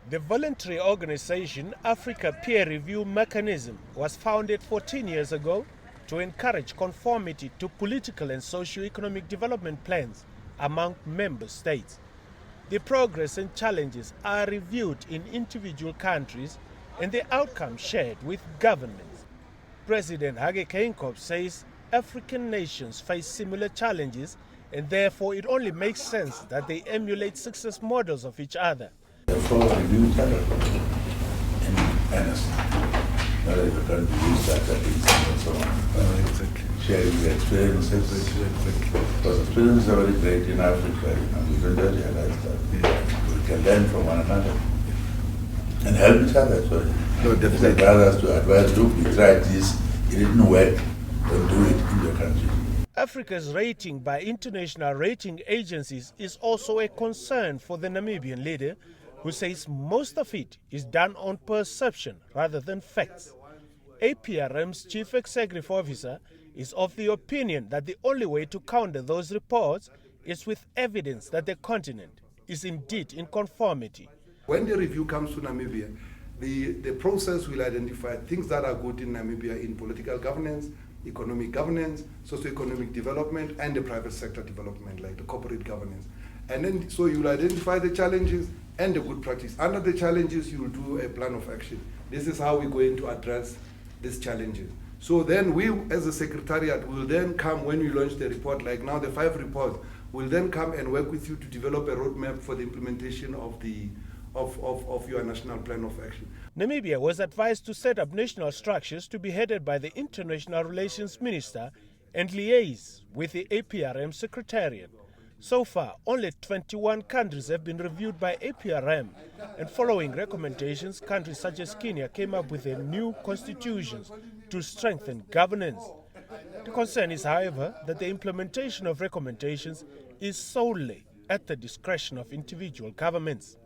The voluntary organization Africa Peer Review Mechanism was founded 14 years ago to encourage conformity to political and socio-economic development plans among member states. The progress and challenges are reviewed in individual countries and the outcomes shared with governments. President Hage Geingob says African nations face similar challenges and therefore it only makes sense that they emulate success models of each other. Therefore, review each other in earnest. Not that you can use that and so on. Sharing the experiences. Because experiences are very great in Africa, and we don't realize that. We can learn from one another and help each other. So definitely others to advise, look, we tried this, it didn't work, don't do it in your country. Africa's rating by international rating agencies is also a concern for the Namibian leader, who says most of it is done on perception rather than facts. APRM's Chief Executive Officer is of the opinion that the only way to counter those reports is with evidence that the continent is indeed in conformity. When the review comes to Namibia, the process will identify things that are good in Namibia in political governance, economic governance, socio-economic development, and the private sector development, like the corporate governance. And then, so you'll identify the challenges and the good practice. Under the challenges, you'll do a plan of action. This is how we're going to address these challenges. So then we, as a secretariat, will then come when we launch the report, like now the 5 reports, will then come and work with you to develop a roadmap for the implementation of your national plan of action. Namibia was advised to set up national structures to be headed by the International Relations Minister and liaise with the APRM Secretariat. So far, only 21 countries have been reviewed by APRM, and following recommendations, countries such as Kenya came up with their new constitutions to strengthen governance. The concern is, however, that the implementation of recommendations is solely at the discretion of individual governments.